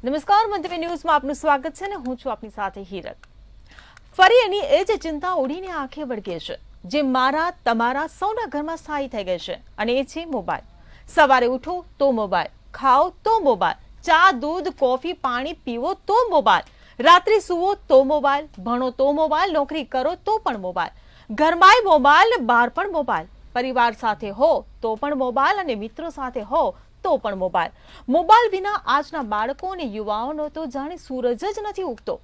નમસ્કાર, મંતવ્ય ન્યૂઝમાં આપનું સ્વાગત છે ને હું છું આપની સાથે હીરક। ફરી એની એ જ ચિંતા ઉડીને આંખે વળગે છે જે મારા તમારા સૌના ઘરમાં સ્થાયી થઈ ગઈ છે અને એ છે મોબાઈલ। સવારે ઉઠો તો મોબાઈલ, ખાઓ તો મોબાઈલ, ચા દૂધ કોફી પાણી પીવો તો મોબાઈલ, રાત્રે સૂવો તો મોબાઈલ, ભણો તો મોબાઈલ, નોકરી કરો તો પણ મોબાઈલ, ઘરમાંય મોબાઈલ, બહાર પણ મોબાઈલ, પરિવાર સાથે હો તો પણ મોબાઈલ અને મિત્રો સાથે હો તો પણ મોબાઈલ વિના આજના બાળકો અને યુવાઓનો તો જાણે સૂરજ જ નથી ઉગતો।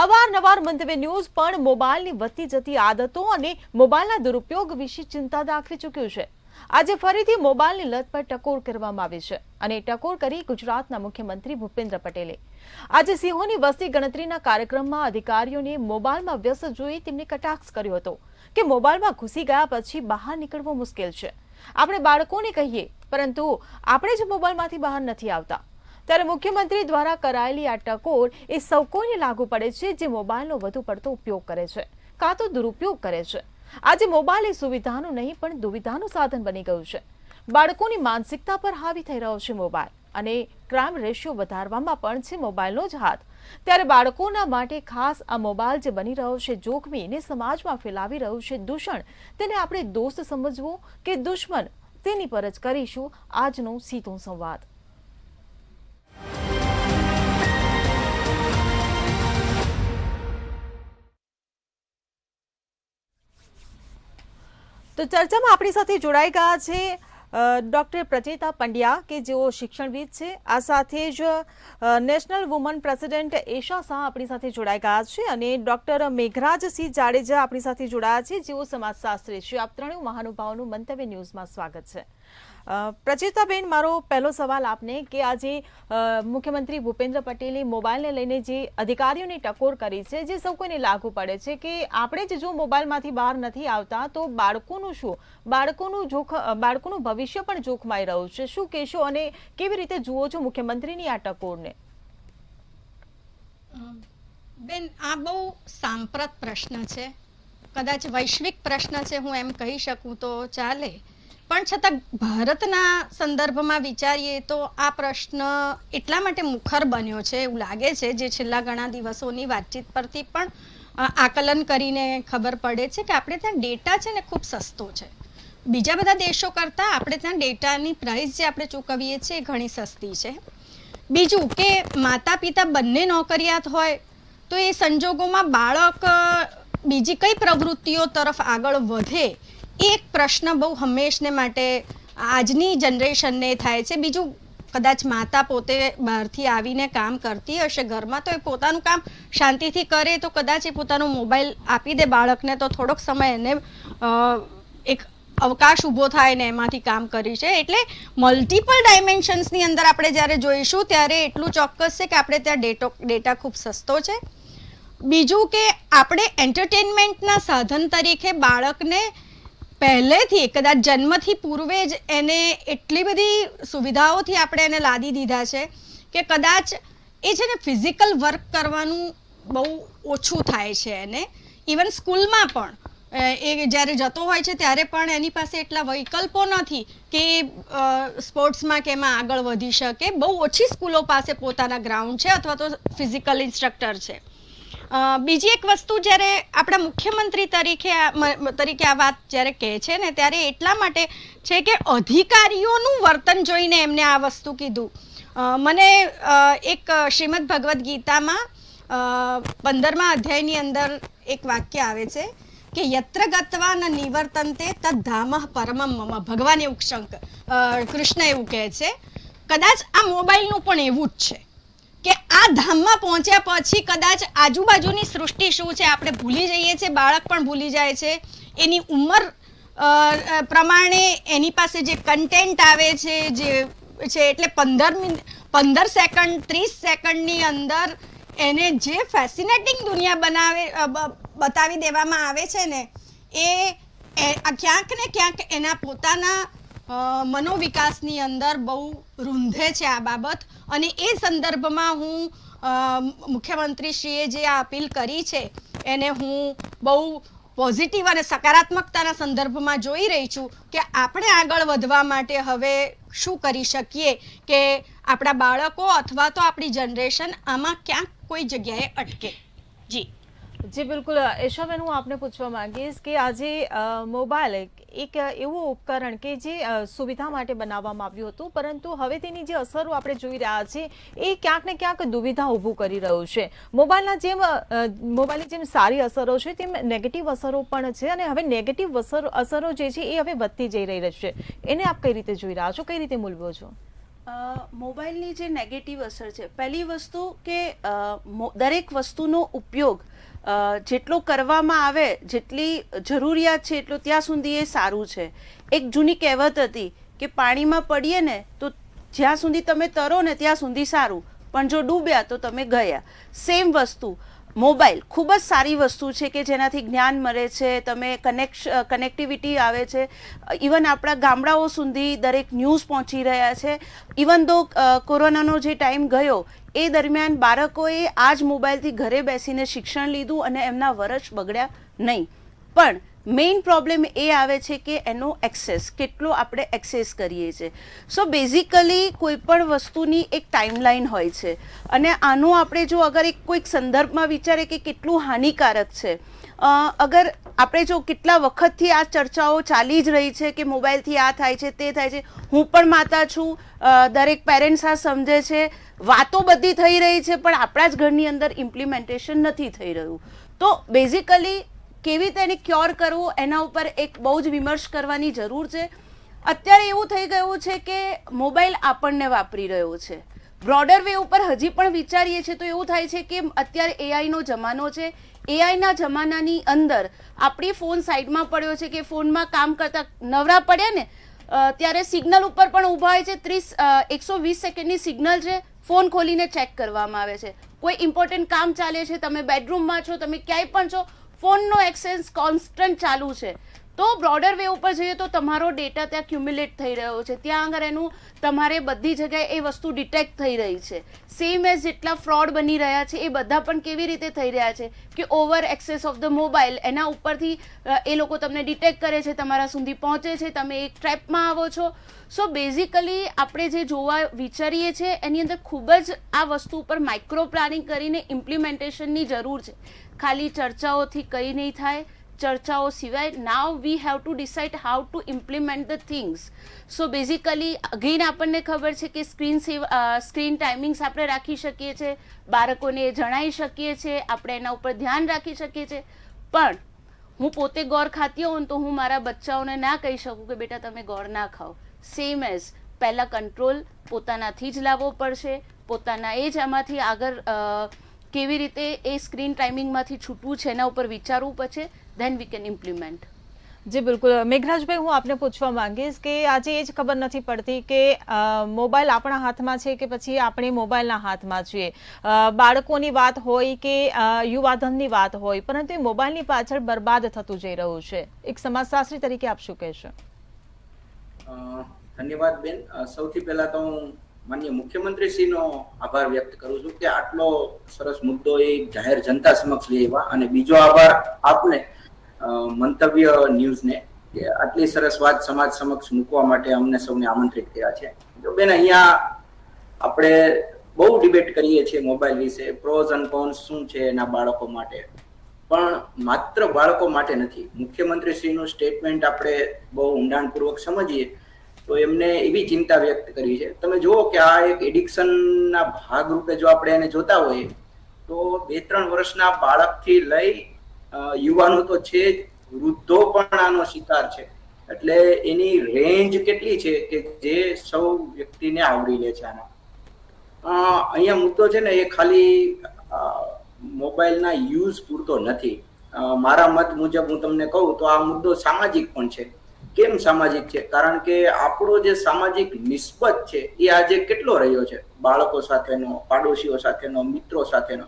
અવારનવાર મંતવ્ય ન્યૂઝ પણ મોબાઈલની વધતી જતી આદતો અને મોબાઈલના દુરુપયોગ વિશે ચિંતા દાખવી ચૂક્યું છે। આજે ફરીથી મોબાઈલની લત પર ટકોર કરવામાં આવી છે અને ટકોર કરી ગુજરાતના મુખ્યમંત્રી ભૂપેન્દ્ર પટેલે આજે સિંહોની વસ્તી ગણતરીના કાર્યક્રમમાં અધિકારીઓને મોબાઈલમાં વ્યસ્ત જોઈ તેમને કટાક્ષ કર્યો હતો કે મોબાઈલમાં ઘૂસી ગયા પછી બહાર નીકળવું મુશ્કેલ છે। આપણે બાળકોને કહીએ પરંતુ આપણે જ મોબાઈલમાંથી બહાર નથી આવતા। ત્યારે મુખ્યમંત્રી દ્વારા કરાયેલી આ ટકોર એ સૌ કોઈને લાગુ પડે છે જે મોબાઈલનો વધુ પડતો ઉપયોગ કરે છે કાં તો દુરુપયોગ કરે છે। આજે મોબાઈલ એ સુવિધાનું નહીં પણ દુવિધાનું સાધન બની ગયું છે। બાળકોની માનસિકતા પર હાવી થઈ રહ્યો છે મોબાઈલ અને ક્રાઇમ રેશિયો વધારવામાં પણ છે મોબાઈલનો જ હાથ। ત્યારે બાળકોના માટે ખાસ આ મોબાઈલ જે બની રહ્યો છે જોખમી ને સમાજમાં ફેલાવી રહ્યું છે દૂષણ, તેને આપણે દોસ્ત સમજવો કે દુશ્મન તેની પર જ કરીશું આજનો સીધો સંવાદ। તો ચર્ચામાં આપણી સાથે જોડાઈ ગયા છે ડોક્ટર પ્રચેતા પંડ્યા કે જેઓ શિક્ષણવિદ છે। આ સાથે જ national woman president Esha Shah આપણી સાથે જોડાઈ ગયા છે અને ડોક્ટર મેઘરાજસિંહ જાડેજા આપણી સાથે જોડાયા છે જેઓ સમાજશાસ્ત્રી છે। આપ ત્રણેય મહાનુભાવોનું મંતવ્ય ન્યૂઝમાં સ્વાગત છે। પ્રચેતાબેન, મારો પહેલો સવાલ આપને કે આજે મુખ્યમંત્રી ભૂપેન્દ્ર પટેલે મોબાઈલને લઈને જે અધિકારીઓની ટકોર કરી છે જે સૌ કોઈને લાગુ પડે છે કે આપણે જ જો મોબાઈલમાંથી બહાર નથી આવતા તો બાળકોનું શું, બાળકોનું ભવિષ્ય પણ જોખમાઈ રહ્યું છે। શું કહેશો અને કેવી રીતે જુઓ છો મુખ્યમંત્રીની આ ટકોરને? બેન, આ બહુ સાંપ્રત પ્રશ્ન છે, કદાચ વૈશ્વિક પ્રશ્ન છે હું એમ કહી શકું તો ચાલે, પણ છતાં ભારતના સંદર્ભમાં વિચારીએ તો આ પ્રશ્ન એટલા માટે મુખર બન્યો છે એવું લાગે છે, જે છેલ્લા ઘણા દિવસોની વાતચીત પરથી પણ આકલન કરીને ખબર પડે છે કે આપણે ત્યાં ડેટા છે ને ખૂબ સસ્તો છે। બીજા બધા દેશો કરતાં આપણે ત્યાં ડેટાની પ્રાઇસ જે આપણે ચૂકવીએ છીએ એ ઘણી સસ્તી છે। બીજું કે માતા પિતા બંને નોકરિયાત હોય તો એ સંજોગોમાં બાળક બીજી કઈ પ્રવૃત્તિઓ તરફ આગળ વધે એક પ્રશ્ન બહુ હંમેશને માટે આજની જનરેશનને થાય છે। બીજું, કદાચ માતા પોતે બહારથી આવીને કામ કરતી હશે ઘરમાં તો એ પોતાનું કામ શાંતિથી કરે તો કદાચ એ પોતાનો મોબાઈલ આપી દે બાળકને તો થોડોક સમય એને એક અવકાશ ઊભો થાય ને એમાંથી કામ કરી છે। એટલે મલ્ટિપલ ડાયમેન્શન્સની અંદર આપણે જ્યારે જોઈશું ત્યારે એટલું ચોક્કસ છે કે આપણે ત્યાં ડેટા ખૂબ સસ્તો છે। બીજું કે આપણે એન્ટરટેનમેન્ટના સાધન તરીકે બાળકને પહેલેથી કદાચ જન્મથી પૂર્વે જ એને એટલી બધી સુવિધાઓથી આપણે એને લાદી દીધા છે કે કદાચ એ છે ને ફિઝિકલ વર્ક કરવાનું બહુ ઓછું થાય છે એને। ઇવન સ્કૂલમાં પણ એ જ્યારે જતો હોય છે ત્યારે પણ એની પાસે એટલા વિકલ્પો નથી કે સ્પોર્ટ્સમાં કે એમાં આગળ વધી શકે। બહુ ઓછી સ્કૂલો પાસે પોતાના ગ્રાઉન્ડ છે અથવા તો ફિઝિકલ ઇન્સ્ટ્રક્ટર છે। બીજી એક વસ્તુ જ્યારે આપણા મુખ્યમંત્રી તરીકે આ વાત જ્યારે કહે છે ને ત્યારે એટલા માટે છે કે અધિકારીઓનું વર્તન જોઈને એમને આ વસ્તુ કીધું। મને એક શ્રીમદ ભગવદ્ ગીતામાં 15મા અધ્યાયની અંદર એક વાક્ય આવે છે કે યત્ર ગત્વા ન નિવર્તન્તે તદ ધામઃ પરમં મમ। ભગવાન એવું કૃષ્ણ એવું કહે છે। કદાચ આ મોબાઈલનું પણ એવું જ છે કે આ ધામમાં પહોંચ્યા પછી કદાચ આજુબાજુની સૃષ્ટિ શું છે આપણે ભૂલી જઈએ છીએ, બાળક પણ ભૂલી જાય છે। એની ઉંમર પ્રમાણે એની પાસે જે કન્ટેન્ટ આવે છે જે છે એટલે 15 સેકન્ડ 30 સેકન્ડની અંદર એને જે ફેસિનેટિંગ દુનિયા બતાવી દેવામાં આવે છે ને એ ક્યાંક ને ક્યાંક એના પોતાના મનોવિકાસની અંદર બહુ રૂંધે છે આ બાબત। અને એ સંદર્ભમાં હું મુખ્યમંત્રીશ્રીએ જે આ અપીલ કરી છે એને હું બહુ પોઝિટિવ અને સકારાત્મકતાના સંદર્ભમાં જોઈ રહી છું કે આપણે આગળ વધવા માટે હવે શું કરી શકીએ કે આપણા બાળકો અથવા તો આપણી જનરેશન આમાં ક્યાંક કોઈ જગ્યાએ અટકે. જી જી બિલકુલ. યશોબેન, હું આપને પૂછવા માંગીશ કે આજે મોબાઈલ એક એવું ઉપકરણ કે જે સુવિધા માટે બનાવવામાં આવ્યું હતું, પરંતુ હવે તેની જે અસરો આપણે જોઈ રહ્યા છીએ એ ક્યાંક ને ક્યાંક દુવિધા ઊભું કરી રહ્યું છે. મોબાઈલની જેમ સારી અસરો છે તેમ નેગેટિવ અસરો પણ છે, અને હવે નેગેટિવ અસરો જે છે એ હવે વધતી જઈ રહી છે. એને આપ કઈ રીતે જોઈ રહ્યા છો, કઈ રીતે મૂલવો છો? મોબાઈલની જે નેગેટિવ અસર છે, પહેલી વસ્તુ કે દરેક વસ્તુનો ઉપયોગ જેટલો કરવામાં આવે, જેટલી જરૂરિયાત છે એટલો ત્યાં સુધી એ સારું છે. એક જૂની કહેવત હતી કે પાણીમાં પડીએ ને તો જ્યાં સુધી તમે તરો ને ત્યાં સુધી સારું, પણ જો ડૂબ્યા તો તમે ગયા. સેમ વસ્તુ મોબાઈલ ખૂબ જ સારી વસ્તુ છે કે જેનાથી જ્ઞાન મળે છે, તમે કનેક્ટિવિટી આવે છે. ઇવન આપણા ગામડાઓ સુધી દરેક ન્યૂઝ પહોંચી રહ્યા છે. ઇવન દો કોરોનાનો જે ટાઈમ ગયો એ દરમિયાન બાળકોએ આ જ મોબાઈલથી ઘરે બેસીને શિક્ષણ લીધું અને એમના વર્ષ બગડ્યા નહીં. પણ મેઇન પ્રોબ્લેમ એ આવે છે કે એનો એક્સેસ, કેટલો આપણે એક્સેસ કરીએ છીએ. સો બેઝિકલી કોઈ પણ વસ્તુની એક ટાઈમલાઈન હોય છે, અને આનો આપણે જો અગર એક કોઈક સંદર્ભમાં વિચારે કે કેટલું હાનિકારક છે, અગર આપણે જો કેટલા વખતથી આ ચર્ચાઓ ચાલી જ રહી છે કે મોબાઈલથી આ થાય છે, તે થાય છે. હું પણ માતા છું, દરેક પેરેન્ટ્સ આ સમજે છે, વાતો બધી થઈ રહી છે, પણ આપણા જ ઘરની અંદર ઇમ્પ્લિમેન્ટેશન નથી થઈ રહ્યું. તો બેઝિકલી કેવી રીતે એને ક્યોર કરવું એના ઉપર એક બહુ જ વિમર્શ કરવાની જરૂર છે. અત્યારે એવું થઈ ગયું છે કે મોબાઈલ આપણને વાપરી રહ્યો છે. બ્રોડર વે ઉપર હજી પણ વિચારીએ છીએ તો એવું થાય છે કે અત્યારે એઆઈનો જમાનો છે. એઆઈના જમાનાની અંદર આપણી ફોન સાઈડમાં પડ્યો છે કે ફોનમાં કામ કરતા નવરા પડ્યા ને ત્યારે સિગ્નલ ઉપર પણ ઊભા હોય છે. 120 સેકન્ડની સિગ્નલ છે, ફોન ખોલીને ચેક કરવામાં આવે છે. કોઈ ઇમ્પોર્ટન્ટ કામ ચાલે છે, તમે બેડરૂમમાં છો, તમે ક્યાંય પણ છો, ફોનનો એક્સેસ કોન્સ્ટન્ટ ચાલુ છે. તો બ્રોડર વે ઉપર જઈએ તો તમારો ડેટા ત્યાં ક્યુમ્યુલેટ થઈ રહ્યો છે, ત્યાં આગળ એનું તમારે બધી જગ્યાએ એ વસ્તુ ડિટેક્ટ થઈ રહી છે. સેમ એઝ જેટલા ફ્રોડ બની રહ્યા છે એ બધા પણ કેવી રીતે થઈ રહ્યા છે કે over access of the mobile, એના ઉપરથી એ લોકો તમને ડિટેક્ટ કરે છે, તમારા સુધી પહોંચે છે, તમે એક ટ્રેપમાં આવો છો. સો બેઝિકલી આપણે જે જોવા વિચારીએ છીએ એની અંદર ખૂબ જ આ વસ્તુ ઉપર માઇક્રો પ્લાનિંગ કરીને ઇમ્પ્લિમેન્ટેશનની જરૂર છે. ખાલી ચર્ચાઓથી કંઈ નહીં થાય. ચર્ચાઓ સિવાય now we have to decide how to implement the things. So basically again આપણને ખબર છે કે સ્ક્રીન ટાઈમિંગ્સ આપણે રાખી શકીએ છીએ, બાળકોને જણાવી શકીએ છીએ, આપણે એના ઉપર ધ્યાન રાખી શકીએ છીએ. પણ હું પોતે ગોળ ખાતી હોઉં તો હું મારા બચ્ચાઓને ના કહી શકું કે બેટા તમે ગોળ ના ખાઓ. સેમ એઝ પહેલાં કંટ્રોલ પોતાનાથી જ લાવવો પડશે, પોતાના એ જ આમાંથી આગળ કેવી રીતે એ સ્ક્રીન ટાઈમિંગમાંથી છૂટવું છે એના ઉપર વિચારવું પડશે. then we can implement. જી બિલકુલ. મેઘરાજભાઈ, હું આપને પૂછવા માંગીશ કે આજે એ જ ખબર નથી પડતી કે મોબાઈલ આપણા હાથમાં છે કે પછી આપણે મોબાઈલના હાથમાં છીએ. બાળકોની વાત હોય કે યુવાધનની વાત હોય, પરંતુ એ મોબાઈલની પાછળ બરબાદ થતું જઈ રહ્યું છે. એક સમાજશાસ્ત્રી તરીકે આપ શું કહેશો? ધન્યવાદ બેન. સૌથી પહેલા તો હું માનનીય મુખ્યમંત્રીશ્રીનો આભાર વ્યક્ત કરું છું કે આટલો સરસ મુદ્દો એ જાહેર જનતા સમક્ષ લઈ આવ્યા, અને બીજો આભાર આપને મંતવ્ય ન્યૂઝને કે આટલી સરસ વાત સમાજ સમક્ષ મૂકવા માટે અમને સૌને આમંત્રિત કર્યા છે. જો બેન, અહીંયા આપણે બહુ ડિબેટ કરીએ છીએ મોબાઈલ વિશે, પ્રોઝ અને કોન્સ શું છે એના બાળકો માટે, પણ માત્ર બાળકો માટે નથી. મુખ્યમંત્રીશ્રીનું સ્ટેટમેન્ટ આપણે બહુ ઊંડાણપૂર્વક સમજીએ તો એમને એવી ચિંતા વ્યક્ત કરી છે. તમે જુઓ કે આ એક એડિક્શનના ભાગરૂપે જો આપણે એને જોતા હોઈએ તો 2-3 વર્ષના બાળકથી લઈ યુવાનો તો છે જ, વૃદ્ધો પણ આનો શિકાર છે. એટલે એની રેન્જ કેટલી છે કે જે સૌ વ્યક્તિને આવરી લે છે. અહીંયા મુદ્દો છે ને એ ખાલી મોબાઈલના યુઝ પૂરતો નથી. મારા મત મુજબ હું તમને કહું તો આ મુદ્દો સામાજિક પણ છે. કેમ સામાજિક છે? કારણ કે આપણો જે સામાજિક નિસ્બત છે એ આજે કેટલો રહ્યો છે, બાળકો સાથેનો, પાડોશીઓ સાથેનો, મિત્રો સાથેનો.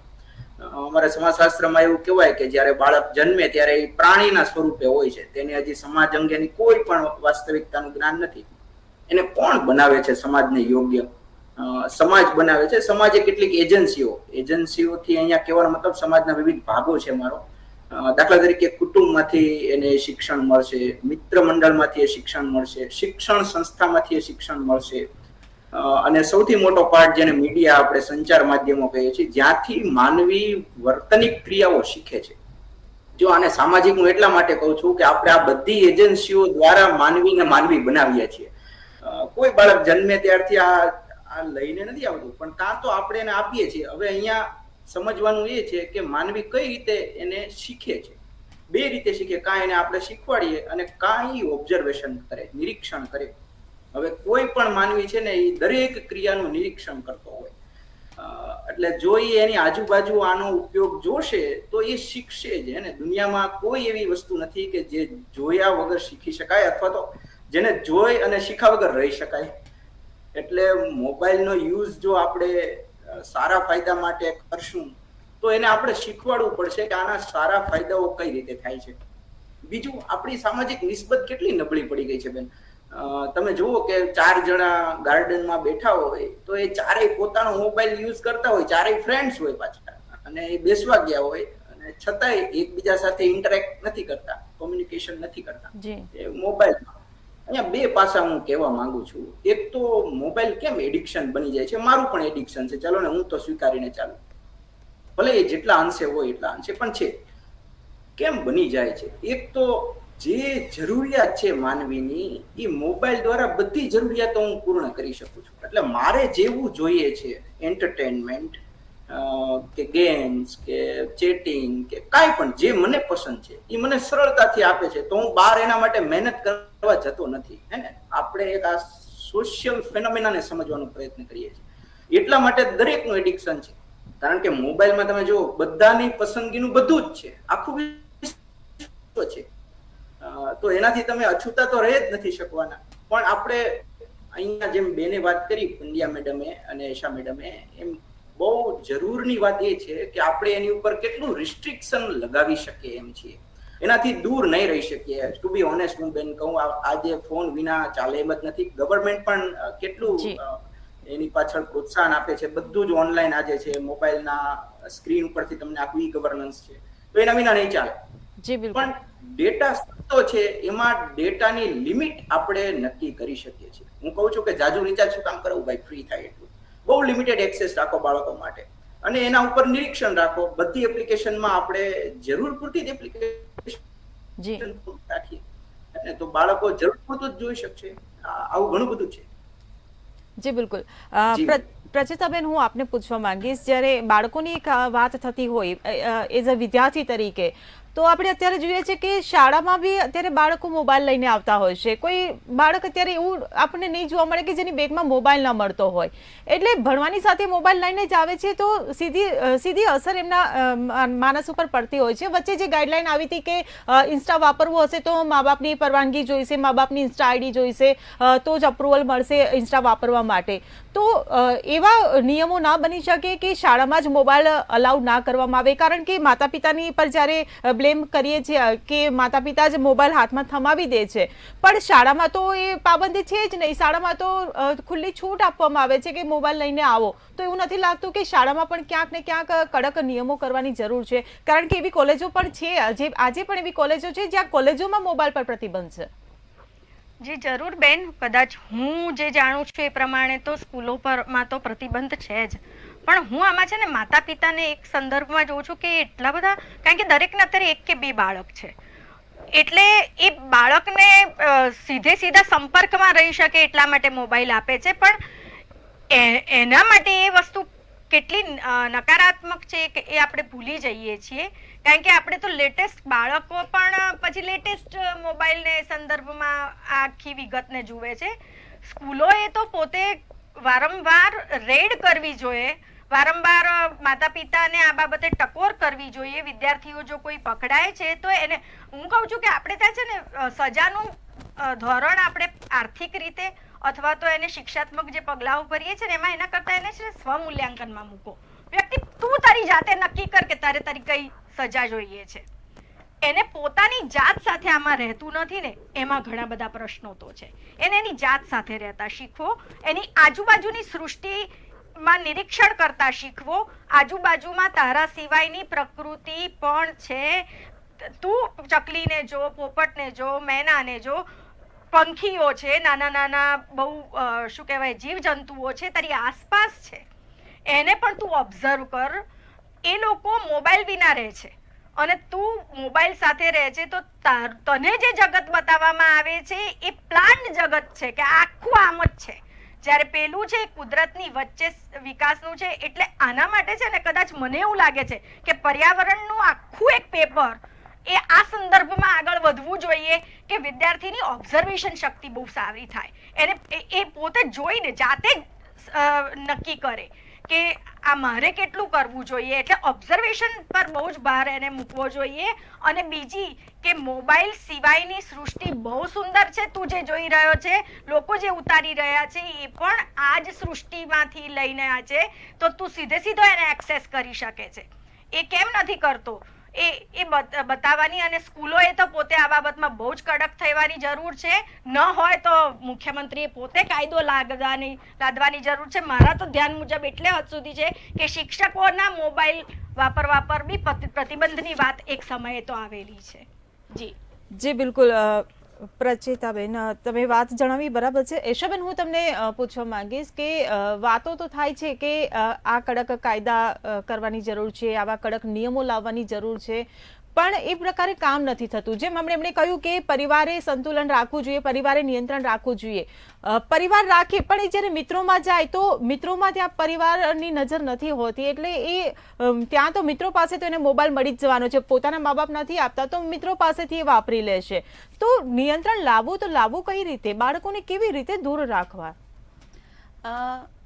અમારા સમાજશાસ્ત્રમાં એવું કહેવાય કે જ્યારે બાળક જન્મે ત્યારે એ પ્રાણીના સ્વરૂપે હોય છે, તેને હજી સમાજ અંગેની કોઈ પણ વાસ્તવિકતાનું જ્ઞાન નથી. એને કોણ બનાવે છે સમાજને યોગ્ય? સમાજ બનાવે છે. સમાજે કેટલીક એજન્સીઓથી, અહીંયા કહેવાનો મતલબ સમાજના વિવિધ ભાગો છે મારો, દાખલા તરીકે કુટુંબમાંથી એને શિક્ષણ મળશે, મિત્ર મંડળમાંથી એ શિક્ષણ મળશે, શિક્ષણ સંસ્થામાંથી એ શિક્ષણ મળશે, અને સૌથી મોટો પાર્ટ જેને મીડિયા આપણે સંચાર માધ્યમો કહીએ છીએ, જ્યાંથી માનવી વર્તનિક ક્રિયાઓ શીખે છે. જો આને સામાજિક હું એટલા માટે કહું છું કે આપણે આ બધી એજન્સીઓ દ્વારા માનવીને માનવી બનાવીએ છીએ. કોઈ બાળક જન્મે ત્યારથી આ લઈને નથી આવતું, પણ કાં તો આપણે એને આપીએ છીએ. હવે અહીંયા સમજવાનું એ છે કે માનવી કઈ રીતે એને શીખે છે. બે રીતે શીખે, કાં એને આપણે શીખવાડીએ અને કાં એ ઓબ્ઝર્વેશન કરે, નિરીક્ષણ કરે. હવે કોઈ પણ માનવી છે ને એ દરેક ક્રિયાનું નિરીક્ષણ કરતો હોય, એટલે જો એ એની આજુબાજુ આનો ઉપયોગ જોશે તો એ શીખશે જ. અને દુનિયામાં કોઈ એવી વસ્તુ નથી કે જે જોયા વગર શીખી શકાય, અથવા તો જેને જોઈ અને શીખા વગર રહી શકાય. એટલે મોબાઈલનો યુઝ જો આપણે સારા ફાયદા માટે કરશું તો એને આપણે શીખવાડવું પડશે કે આના સારા ફાયદાઓ કઈ રીતે થાય છે. બીજું, આપણી સામાજિક નિસ્બત કેટલી નબળી પડી ગઈ છે બેન. તમે જુઓ કે 4 જણા ગાર્ડનમાં બેઠા હોય તો એ ચારેય પોતાનો મોબાઈલ યુઝ કરતા હોય, ચારેય ફ્રેન્ડ્સ હોય પાછા, અને એ બેસવા ગયા હોય અને છતાંય એકબીજા સાથે ઇન્ટરેક્ટ નથી કરતા, કોમ્યુનિકેશન નથી કરતા એ મોબાઈલમાં. અહીંયા બે પાસા હું કહેવા માંગુ છું. એક તો મોબાઈલ કેમ એડિક્શન બની જાય છે, મારું પણ એડિક્શન છે, ચાલો ને હું તો સ્વીકારીને ચાલુ, ભલે એ જેટલા અંશે હોય એટલા અંશે પણ છે. કેમ બની જાય છે? એક તો જે જરૂરિયાત છે માનવીની, એ મોબાઈલ દ્વારા બધી જરૂરિયાતો હું પૂર્ણ કરી શકું છું. એટલે મારે જેવું જોઈએ છે, એન્ટરટેનમેન્ટ કે ગેમ્સ કે ચેટિંગ કે કાંઈ પણ જે મને પસંદ છે એ મને સરળતાથી આપે છે, તો હું બહાર એના માટે મહેનત કરવા જતો નથી. હે ને, આપણે એક આ સોશિયલ ફેનોમેનાને સમજવાનો પ્રયત્ન કરીએ છીએ. એટલા માટે દરેકનું એડિક્શન છે. કારણ કે મોબાઈલમાં તમે જુઓ, બધાની પસંદગીનું બધું જ છે, આખું છે. તો એનાથી તમે અછૂતા તો રહી જ નથી શકવાના. પણ આપણે અહીંયા જેમ બેને વાત કરી, પંડ્યા મેડમે અને એશા મેડમે, એમ બહુ જરૂરની વાત એ છે કે આપણે એની ઉપર કેટલું રિસ્ટ્રિક્શન લગાવી શકીએ એમ છીએ, એનાથી દૂર નહીં રહી શકીએ. ટુ બી ઓનેસ્ટ હું બેન કહું, આજે ફોન વિના ચાલે એમ જ નથી. ગવર્મેન્ટ પણ કેટલું એની પાછળ પ્રોત્સાહન આપે છે. બધું જ ઓનલાઈન આજે છે, મોબાઈલના સ્ક્રીન ઉપરથી તમને આખું ઈ ગવર્નન્સ છે, તો એના વિના નહીં ચાલે. પણ ડેટા તો છે, એમાં ડેટાની લિમિટ આપણે નક્કી કરી શકીએ છીએ. હું કહું છું કે જાજુ રિચાર્જ શું કામ કરવું ભાઈ, ફ્રી થાય એટલું. બહુ લિમિટેડ એક્સેસ રાખો બાળકો માટે, અને એના ઉપર નિરીક્ષણ રાખો. બધી એપ્લિકેશનમાં આપણે જરૂર પૂરતી જ એપ્લિકેશન રાખીએ અને તો બાળકો જરૂર પૂરતું જ જોઈ શકશે. આવું ઘણું બધું છે. જી બિલકુલ. પ્રચિતાબેન, હું આપને પૂછવા માંગીશ, જ્યારે બાળકોની એક વાત થતી હોય એઝ અ વિદ્યાર્થી તરીકે, તો આપણે અત્યારે જોઈએ છે કે શાળામાં બી અત્યારે બાળકો મોબાઈલ લઈને આવતા હોય છે. કોઈ બાળક અત્યારે એવું આપણને નહીં જોવા મળે કે જેની બેગમાં મોબાઈલ ના મળતો હોય, એટલે ભણવાની સાથે મોબાઈલ લઈને જ આવે છે, તો સીધી અસર એમના માનસ ઉપર પડતી હોય છે. વચ્ચે જે ગાઈડલાઈન આવી હતી કે ઇન્સ્ટા વાપરવું હશે તો મા બાપની પરવાનગી જોઈશે, મા બાપની ઇન્સ્ટા આઈડી જોઈશે, તો જ અપ્રુવલ મળશે ઇન્સ્ટા વાપરવા માટે. તો એવા નિયમો ના બની શકે કે શાળામાં જ મોબાઈલ અલાઉડ ના કરવામાં આવે? કારણ કે માતા પિતાની પર જ્યારે બ્લેમ કરીએ છીએ કે માતા પિતા જ મોબાઈલ હાથમાં થમાવી દે છે, પણ શાળામાં તો એ પાબંદી છે જ નહીં. શાળામાં તો ખુલ્લી છૂટ આપવામાં આવે છે કે મોબાઈલ લઈને આવો. તો એવું નથી લાગતું કે શાળામાં પણ ક્યાંક ને ક્યાંક કડક નિયમો કરવાની જરૂર છે? કારણ કે એવી કોલેજો પણ છે, આજે પણ એવી કોલેજો છે જ્યાં કોલેજોમાં મોબાઈલ પર પ્રતિબંધ છે. જી જરૂર બેન, કદાચ હું જે જાણું છું એ પ્રમાણે તો સ્કૂલો પરમાં તો પ્રતિબંધ છે જ, પણ હું આમાં છે ને માતા પિતાને એક સંદર્ભમાં જોઉં છું કે એટલા બધા, કારણ કે દરેકને અત્યારે 1 કે 2 બાળક છે, એટલે એ બાળકને સીધા સંપર્કમાં રહી શકે એટલા માટે મોબાઈલ આપે છે. પણ એના માટે એ વસ્તુ કેટલી નકારાત્મક છે કે એ આપણે ભૂલી જઈએ છીએ. કારણ કે આપણે તો લેટેસ્ટ, બાળકો પણ પછી લેટેસ્ટ મોબાઈલને સંદર્ભમાં આખી વિગતને જુએ છે. સ્કૂલોએ તો પોતે વારંવાર રેડ કરવી જોઈએ, વારંવાર માતા પિતાને આ બાબતે ટકોર કરવી જોઈએ. વિદ્યાર્થીઓ જો કોઈ પકડાય છે તો એને, હું કહું છું કે આપણે ત્યાં છે ને સજાનું ધોરણ આપણે આર્થિક રીતે અથવા તો એને શિક્ષાત્મક જે પગલાઓ ભરીએ છીએ ને એમાં એના કરતાં એને છે સ્વમૂલ્યાંકનમાં મૂકો. વ્યક્તિ તું તારી જાતે નક્કી કર કે તારે તારી કઈ સજા જોઈએ છે. એને પોતાની જાત સાથે આમાં રહેતું નથી ને, એમાં ઘણા બધા પ્રશ્નો તો છે. એને એની જાત સાથે રહેતા શીખવો, એની આજુબાજુની સૃષ્ટિમાં નિરીક્ષણ કરતા શીખવો. આજુબાજુમાં તારા સિવાયની પ્રકૃતિ પણ છે, તું ચકલીને જો, પોપટને જો, મેનાને જો, પંખીઓ છે, નાના નાના બહુ શું કહેવાય જીવજંતુઓ છે તારી આસપાસ છે, એને પણ તું ઓબ્ઝર્વ કર. એ લોકો મોબાઈલ વિના રહે છે અને તું મોબાઈલ સાથે રહે છે, તો તને જે જગત બતાવવામાં આવે છે એ પ્લાન્ટ જગત છે કે આખું આમ જ છે. જ્યારે પેલું છે કુદરતની વચ્ચે વિકાસનું છે. એટલે આના માટે છે ને કદાચ મને એવું લાગે છે કે પર્યાવરણનું આખું એક પેપર એ આ સંદર્ભમાં આગળ વધવું જોઈએ કે વિદ્યાર્થીની ઓબ્ઝર્વેશન શક્તિ બહુ સારી થાય. એને એ પોતે જોઈને જાતે જ નક્કી કરે કે આ મારે કેટલું કરવું જોઈએ. એટલે ઓબ્ઝર્વેશન પર બહુ જ ભાર એને મૂકવો જોઈએ. અને બીજી કે મોબાઈલ સિવાયની સૃષ્ટિ બહુ સુંદર છે. તું જે જોઈ રહ્યો છે, લોકો જે ઉતારી રહ્યા છે એ પણ આ જ સૃષ્ટિમાંથી લઈને આ છે, તો તું સીધો એને એક્સેસ કરી શકે છે. એ કેમ નથી કરતો એ બતાવવાની. અને સ્કૂલોએ તો પોતે આ બાબતમાં બહુ જ કડક થવાની જરૂર છે. ન હોય તો મુખ્યમંત્રીએ પોતે કાયદો લાદવાની જરૂર છે. મારા તો ધ્યાન મુજબ એટલે હદ સુધી છે કે શિક્ષકોના મોબાઈલ વાપરવા પર બી પ્રતિબંધની વાત એક સમયે તો આવેલી છે. જી બિલકુલ પ્રચેતાબેન, તમે વાત જણાવી બરાબર છે. યશાબેન, હું તમને પૂછવા માંગીશ કે વાતો તો થાય છે કે આ કડક કાયદા કરવાની જરૂર છે, આવા કડક નિયમો લાવવાની જરૂર છે, પણ એ પ્રકારે કામ નથી થતું. જેમ એમણે કહ્યું કે પરિવારે સંતુલન રાખવું જોઈએ, પરિવારે નિયંત્રણ રાખવું જોઈએ. પરિવાર રાખે પણ એ જ્યારે મિત્રોમાં જાય તો મિત્રોમાં ત્યાં પરિવારની નજર નથી હોતી. એટલે એ ત્યાં તો મિત્રો પાસે તો એને મોબાઈલ મળી જ જવાનો છે. પોતાના મા બાપ નથી આપતા તો મિત્રો પાસેથી એ વાપરી લેશે. તો નિયંત્રણ લાવવું તો લાવવું કઈ રીતે? બાળકોને કેવી રીતે દૂર રાખવા?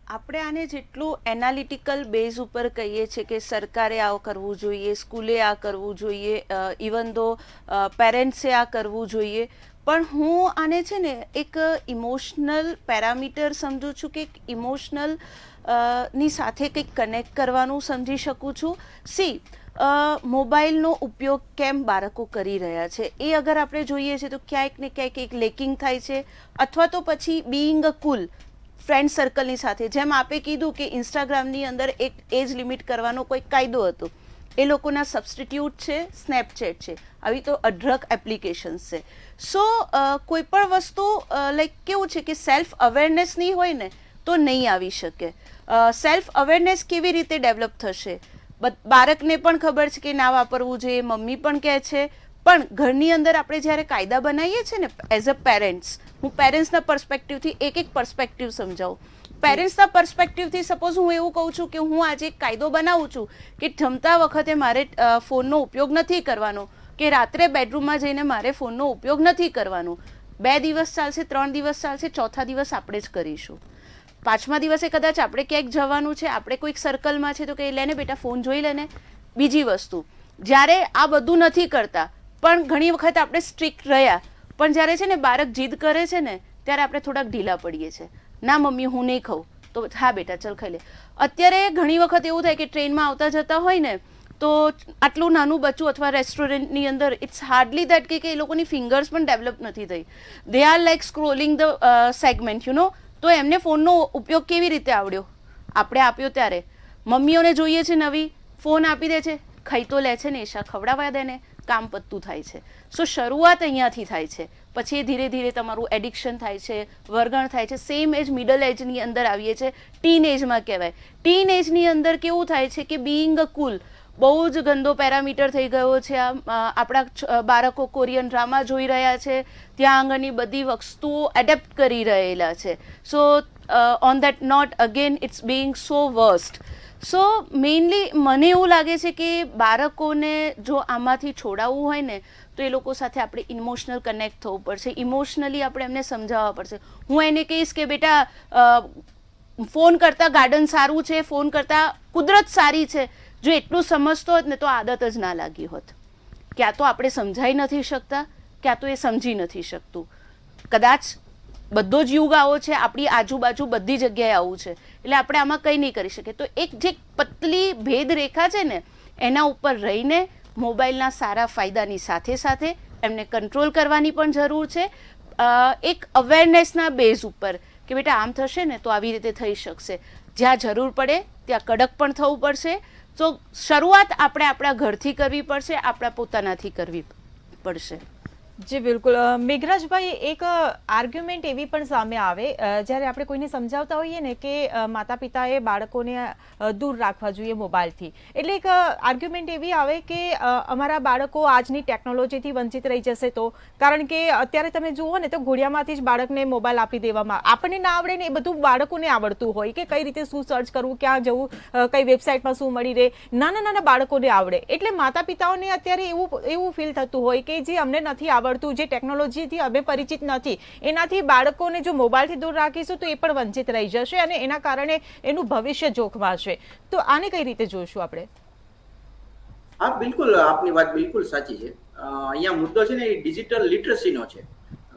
આપણે આને જેટલું એનાલિટિકલ બેઝ ઉપર કહીએ છીએ કે સરકારે આ કરવું જોઈએ, સ્કૂલે આ કરવું જોઈએ, ઇવન ધો પેરેન્ટ્સે આ કરવું જોઈએ, પણ હું આને છે ને એક ઇમોશનલ પેરામીટર સમજું છું કે ઇમોશનલ ની સાથે કંઈક કનેક્ટ કરવાનું સમજી શકું છું. સી, મોબાઈલનો ઉપયોગ કેમ બાળકો કરી રહ્યા છે એ અગર આપણે જોઈએ છે તો ક્યાંક ને ક્યાંક એક લેકિંગ થાય છે, અથવા તો પછી બીઈંગ અ કુલ ફ્રેન્ડ સર્કલની સાથે. જેમ આપે કીધું કે ઇન્સ્ટાગ્રામની અંદર એક એજ લિમિટ કરવાનો કોઈ કાયદો હતો, એ લોકોના સબસ્ટિટ્યૂટ છે સ્નેપચેટ છે, આવી તો અઢળક એપ્લિકેશન્સ છે. સો કોઈ પણ વસ્તુ લાઈક કેવું છે કે સેલ્ફ અવેરનેસ નહીં હોય ને તો નહીં આવી શકે. સેલ્ફ અવેરનેસ કેવી રીતે ડેવલપ થશે? બાળકને પણ ખબર છે કે ના વાપરવું જોઈએ, મમ્મી પણ કહે છે, પણ ઘરની અંદર આપણે જ્યારે કાયદા બનાવીએ છીએ ને એઝ અ પેરેન્ટ્સ, હું પેરેન્ટ્સના પર્સપેક્ટિવથી એક પર્સપેક્ટિવ સમજાવું. પેરેન્ટ્સના પર્સપેક્ટિવથી સપોઝ હું એવું કહું છું કે હું આજે એક કાયદો બનાવું છું કે જમતા વખતે મારે ફોનનો ઉપયોગ નથી કરવાનો, કે રાત્રે બેડરૂમમાં જઈને મારે ફોનનો ઉપયોગ નથી કરવાનો. 2 દિવસ ચાલશે, 3 દિવસ ચાલશે, ચોથા દિવસ આપણે જ કરીશું. 5મા દિવસે કદાચ આપણે ક્યાંક જવાનું છે, આપણે કોઈક સર્કલમાં છે તો કે લેને બેટા ફોન જોઈ લેને. બીજી વસ્તુ, જ્યારે આ બધું નથી કરતા પણ ઘણી વખત આપણે સ્ટ્રિક્ટ રહ્યા, પણ જ્યારે છે ને બાળક જીદ કરે છે ને ત્યારે આપણે થોડાક ઢીલા પડીએ છીએ. ના મમ્મી હું નહીં ખાઉં, તો હા બેટા ચલ ખાઈ લે. અત્યારે ઘણી વખત એવું થાય કે ટ્રેનમાં આવતા જતા હોય ને તો આટલું નાનું બચ્ચું અથવા રેસ્ટોરન્ટની અંદર ઇટ્સ હાર્ડલી દેટ કે એ લોકોની ફિંગર્સ પણ ડેવલપ નથી થઈ. They are like scrolling the segment તો એમને ફોનનો ઉપયોગ કેવી રીતે આવડ્યો? આપણે આપ્યો ત્યારે. મમ્મીઓને જોઈએ છે નવી, ફોન આપી દે છે, ખાઈ તો લે છે ને, એશા ખવડાવવા દે ને, કામ પત્તું થાય છે. સો શરૂઆત અહીંયાથી થાય છે, પછી ધીરે ધીરે તમારું એડિક્શન થાય છે, વરગણ થાય છે. સેમ એજ મિડલ એજની અંદર આવીએ છીએ, ટીન એજમાં કહેવાય. ટીન એજની અંદર કેવું થાય છે કે બીઈંગ અ કુલ બહુ જ ગંદો પેરામીટર થઈ ગયો છે. આપણા બાળકો કોરિયન ડ્રામા જોઈ રહ્યા છે, ત્યાં આગળની બધી વસ્તુઓ એડેપ્ટ કરી રહેલા છે. So on that note again it's being so worst. So mainly મને એવું લાગે છે કે બાળકોને જો આમાંથી છોડાવવું હોય ને તો એ લોકો સાથે આપણે ઇમોશનલ કનેક્ટ થવું પડશે. ઇમોશનલી આપણે એમને સમજાવવા પડશે. હું એને કહીશ કે બેટા ફોન કરતાં ગાર્ડન સારું છે, ફોન કરતાં કુદરત સારી છે. જો એટલું સમજતો હોત ને તો આદત જ ના લાગી હોત. ક્યાં તો આપણે સમજાઈ નથી શકતા, ક્યાં તો એ સમજી નથી શકતું. કદાચ બધો જ યુગ આવો છે, આપણી આજુબાજુ બધી જગ્યાએ આવું છે, એટલે આપણે આમાં કંઈ નહીં કરી શકીએ. તો એક જે પતલી ભેદ રેખા છે ને એના ઉપર રહીને મોબાઈલના સારા ફાયદાની સાથે સાથે એમને કંટ્રોલ કરવાની પણ જરૂર છે. એક અવેરનેસના બેઝ ઉપર કે બેટા આમ થશે ને તો આવી રીતે થઈ શકશે. જ્યાં જરૂર પડે ત્યાં કડક પણ થવું પડશે. તો શરૂઆત આપણે આપણા ઘરથી કરવી પડશે, આપણા પોતાનાથી કરવી પડશે. જી બિલકુલ. મેઘરાજભાઈ, એક આર્ગ્યુમેન્ટ એવી પણ સામે આવે જ્યારે આપણે કોઈને સમજાવતા હોઈએ ને કે માતા પિતાએ બાળકોને દૂર રાખવા જોઈએ મોબાઈલથી, એટલે એક આર્ગ્યુમેન્ટ એવી આવે કે અમારા બાળકો આજની ટેકનોલોજીથી વંચિત રહી જશે તો, કારણ કે અત્યારે તમે જુઓ ને તો ઘોડિયામાંથી જ બાળકને મોબાઈલ આપી દેવામાં, આપણને ના આવડે ને એ બધું બાળકોને આવડતું હોય કે કઈ રીતે શું સર્ચ કરવું, ક્યાં જવું, કઈ વેબસાઇટમાં શું મળી રહે, નાના નાના બાળકોને આવડે. એટલે માતા પિતાઓને અત્યારે એવું ફીલ થતું હોય કે જે અમને નથી આવડતું, જે ટેકનોલોજીથી અમે પરિચિત નથી, એનાથી બાળકોને જો મોબાઈલથી દૂર રાખીશું તો એ પણ વંચિત રહી જશે અને એના કારણે એનું ભવિષ્ય જોખમાશે. તો આને કઈ રીતે જોઈશું આપણે? હા, બિલકુલ, આપની વાત બિલકુલ સાચી છે. અહીંયા મુદ્દો છે ને એ ડિજિટલ લિટરસીનો છે.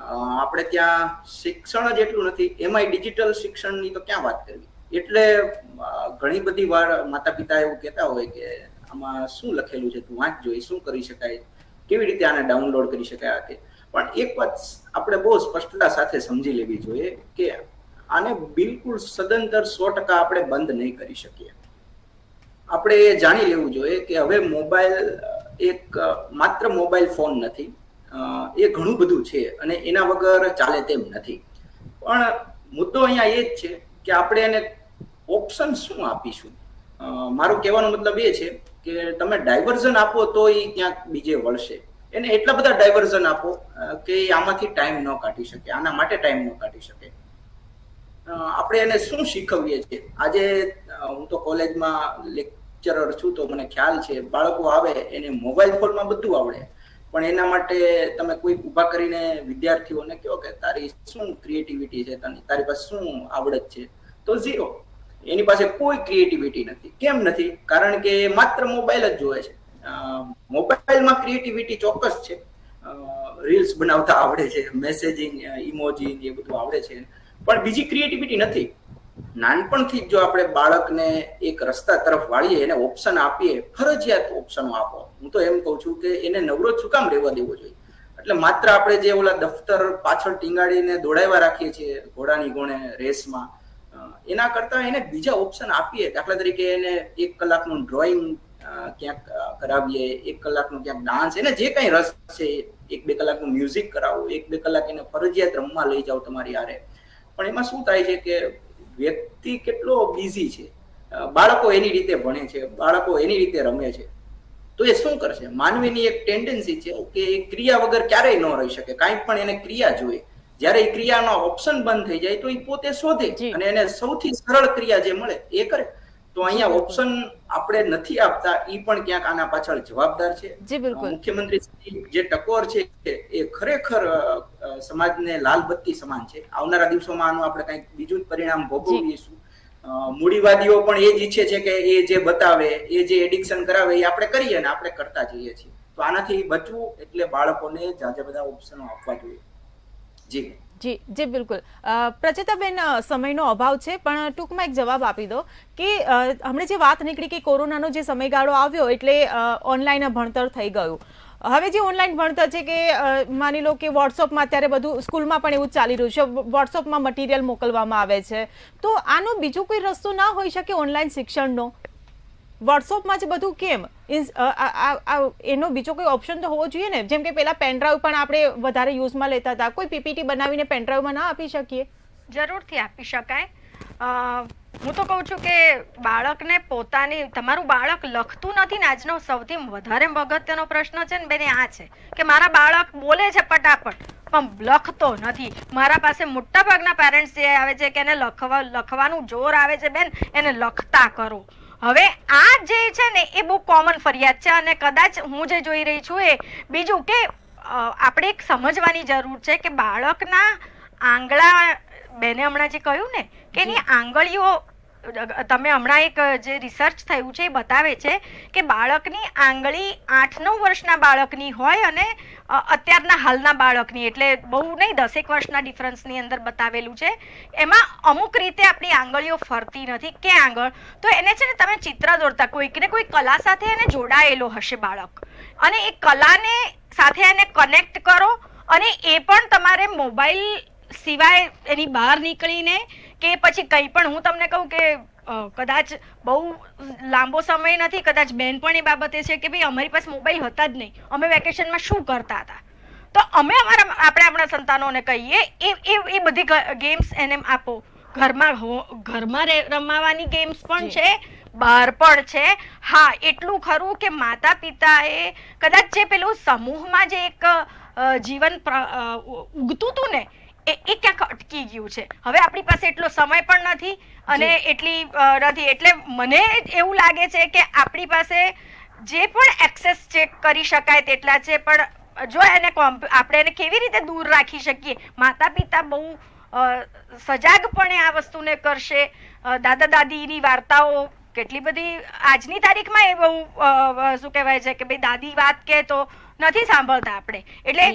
આપણે ત્યાં શિક્ષણ જ એટલું નથી, એમાંય ડિજિટલ શિક્ષણની તો ક્યાં વાત કરવી. એટલે ઘણી બધી વાર માતા પિતા એવું કહેતા હોય કે આમાં શું લખેલું છે, તું વાંચજો, એ શું કરી શકાય, કેવી રીતે આને ડાઉનલોડ કરી શકાય. પણ એક વાત આપણે બહુ સ્પષ્ટતા સાથે સમજી લેવી જોઈએ કે આને બિલકુલ સદંતર 100% આપણે બંધ નહીં કરી શકીએ. આપણે એ જાણી લેવું જોઈએ કે હવે મોબાઈલ એક માત્ર મોબાઈલ ફોન નથી, એ ઘણું બધું છે અને એના વગર ચાલે તેમ નથી. પણ મુદ્દો અહીંયા એ જ છે કે આપણે એને ઓપ્શન શું આપીશું. મારું કહેવાનો મતલબ એ છે કે તમે ડાયવર્ઝન આપો તો એ ક્યાંક બીજે વળશે. એને એટલા બધા ડાયવર્ઝન આપો કે આમાંથી ટાઈમ ન કાઢી શકે, આના માટે ટાઈમ ન કાઢી શકે. આપણે એને શું શીખવીએ છીએ. આજે હું તો કોલેજમાં લેક્ચરર છું તો મને ખ્યાલ છે, બાળકો આવે એને મોબાઈલ ફોનમાં બધું આવડે, પણ એના માટે તમે કોઈ ઊભા કરીને વિદ્યાર્થીઓને કહો કે તારી શું ક્રિએટિવિટી છે, તારી પાસે શું આવડત છે, તો ઝીરો. એની પાસે કોઈ ક્રિએટિવિટી નથી. કેમ નથી? કારણ કે માત્ર મોબાઈલ જ જોવે છે. મોબાઈલમાં ક્રિએટિવિટી ચોક્કસ છે, રીલ્સ બનાવતા આવડે છે, મેસેજિંગ, ઇમોજી એ બધું આવડે છે, પણ બીજી ક્રિએટિવિટી નથી. નાનપણથી જો આપણે બાળકને એક રસ્તા તરફ વાળીએ, એને ઓપ્શન આપીએ, ફરજિયાત ઓપ્શનો આપો. હું તો એમ કહું છું કે એને નવરો શું કામ રહેવા દેવો જોઈએ. એટલે માત્ર આપણે જે ઓલા દફતર પાછળ ટીંગાડીને દોડાવ્યા રાખીએ છીએ ઘોડાની ગોણે રેસમાં, એના કરતા એને બીજા ઓપ્શન આપીએ. દાખલા તરીકે એને 1 કલાકનું ડ્રોઈંગ ક્યાંક કરાવીએ, 1 કલાકનું ક્યાંક ડાન્સ, એને જે કઈ રસ છે, 1-2 કલાકનું મ્યુઝિક કરાવો, 1-2 કલાક એને ફરજિયાત રમવા લઈ જાઓ તમારી હારે. પણ એમાં શું થાય છે કે વ્યક્તિ કેટલો બિઝી છે, બાળકો એની રીતે ભણે છે, બાળકો એની રીતે રમે છે, તો એ શું કરશે? માનવીની એક ટેન્ડન્સી છે કે એ ક્રિયા વગર ક્યારેય ન રહી શકે, કાંઈ પણ એને ક્રિયા જોઈએ. જ્યારે એ ક્રિયાનો ઓપ્શન બંધ થઈ જાય તો એ પોતે શોધે અને એને સૌથી સરળ ક્રિયા જે મળે એ કરે. તો અહીંયા ઓપ્શન આપણે નથી આપતા, એ પણ ક્યાંક આના પાછળ જવાબદાર છે. મુખ્યમંત્રી જે ટકોર છે એ ખરેખર સમાજને લાલ બત્તી સમાન છે. આવનારા દિવસોમાં આનું આપણે કંઈક બીજું જ પરિણામ ભોગવીશું. મૂડીવાદીઓ પણ એ જ ઈચ્છે છે કે એ જે બતાવે, એ જે એડિક્શન કરાવે એ આપણે કરીએ અને આપણે કરતા જઈએ છીએ. તો આનાથી બચવું એટલે બાળકોને જાજા બધા ઓપ્શનો આપવા જોઈએ. જી જી જી બિલકુલ. પ્રચેતાબેન, સમયનો અભાવ છે પણ ટૂંકમાં એક જવાબ આપી દો કે હમણાં જે વાત નીકળી કે કોરોનાનો જે સમયગાળો આવ્યો એટલે ઓનલાઈન ભણતર થઈ ગયું. હવે જે ઓનલાઈન ભણતર છે કે માની લો કે વોટ્સઅપમાં અત્યારે બધું, સ્કૂલમાં પણ એવું જ ચાલી રહ્યું છે, વોટ્સઅપમાં મટીરિયલ મોકલવામાં આવે છે, તો આનો બીજો કોઈ રસ્તો ના હોઈ શકે ઓનલાઈન શિક્ષણનો? વોટ્સઅપમાં જ બધું કેમ? એનો બીજો કોઈ ઓપ્શન તો હોવો જોઈએ ને. જેમ કે પેલા પેનડ્રાઈવ પણ આપણે વધારે યુઝમાં લેતા હતા, કોઈ પીપીટી બનાવીને પેનડ્રાઈવમાં ના આપી શકીએ? જરૂરથી આપી શકાય. હું તો કહું છું કે બાળકને પોતાની, તમારું બાળક લખતું નથી ને, આજનો સૌથી વધારે અગત્યનો પ્રશ્ન છે ને બેન આ છે કે મારા બાળક બોલે છે ફટાફટ પણ લખતો નથી. મારા પાસે મોટા ભાગના પેરેન્ટ્સ જે આવે છે કે એને લખવાનું જોર આવે છે, બેન એને લખતા કરો. હવે આ જે છે ને એ બહુ કોમન ફરિયાદ છે અને કદાચ હું જે જોઈ રહી છું એ બીજું કે આપણે એક સમજવાની જરૂર છે કે બાળકના આંગળા, બેને હમણાં જે કહ્યું ને કે એની આંગળીઓ, તમે હમણાં એક જે રિસર્ચ થયું છે એ બતાવે છે કે બાળકની આંગળી 8-9 વર્ષના બાળકની હોય અને અત્યારના હાલના બાળકની, એટલે બહુ નહીં 10 વર્ષના ડિફરન્સની અંદર બતાવેલું છે. એમાં અમુક રીતે આપણી આંગળીઓ ફરતી નથી. કે આંગળ તો એને છે ને તમે ચિત્ર દોરતા, કોઈક ને કોઈ કલા સાથે એને જોડાયેલો હશે બાળક, અને એ કલાને સાથે એને કનેક્ટ કરો. અને એ પણ તમારે મોબાઈલ સિવાય એની બહાર નીકળીને કે પછી કંઈ પણ, હું તમને કહું કે કદાચ બહુ લાંબો સમય નથી, કદાચ બેનપણ એ બાબતે છે કે ભાઈ અમારી પાસે મોબાઈલ હતા જ નહીં, અમે વેકેશનમાં શું કરતા હતા. તો અમે આપણે આપણા સંતાનોને કહીએ એ બધી ગેમ્સ એને આપો. ઘરમાં રમવાની ગેમ્સ પણ છે, બહાર પણ છે. હા, એટલું ખરું કે માતા પિતાએ કદાચ જે પેલું સમૂહમાં જે એક જીવન ઉગતું હતું ને એ ક્યાંક અટકી ગયું છે. હવે આપણી પાસે એટલો સમય પણ નથી અને એટલી નથી, એટલે મને એવું લાગે છે કે આપણી પાસે જે પણ એક્સેસ ચેક કરી શકાય તેટલા છે, પણ જો આપણે એને કેવી રીતે દૂર રાખી શકીએ. માતા પિતા બહુ સજાગપણે આ વસ્તુને કરશે. દાદા દાદીની વાર્તાઓ કેટલી બધી આજની તારીખમાં એ બહુ શું કહેવાય છે કે ભાઈ દાદી વાત કહે તો નથી સાંભળતા આપણે, એટલે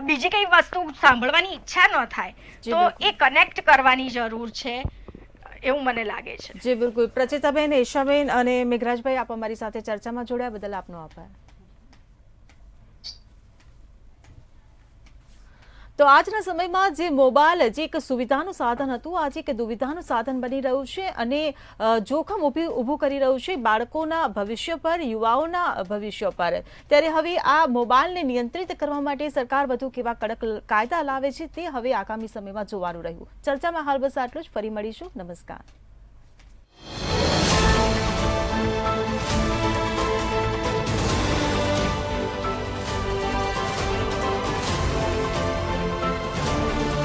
બીજી કઈ વસ્તુ સાંભળવાની ઈચ્છા ન થાય. તો એ કનેક્ટ કરવાની જરૂર છે એવું મને લાગે છે. જી બિલકુલ. પ્રચેતાબેન, એશાબેન અને મેઘરાજભાઈ, આપ અમારી સાથે ચર્ચામાં જોડાયા બદલ આપનો આભાર. તો આજના સમયમાં જે મોબાઈલ જે એક સુવિધાનું સાધન હતું, આજે એક દુવિધાનું સાધન બની રહ્યું છે અને જોખમ ઊભું કરી રહ્યું છે બાળકોના ભવિષ્ય પર, યુવાઓના ભવિષ્ય પર. ત્યારે હવે આ મોબાઈલને નિયંત્રિત કરવા માટે સરકાર વધુ કેવા કડક કાયદા લાવે છે તે હવે આગામી સમયમાં જોવાનું રહ્યું. ચર્ચામાં હાલ બસ આટલું જ. ફરી મળીશું. નમસ્કાર.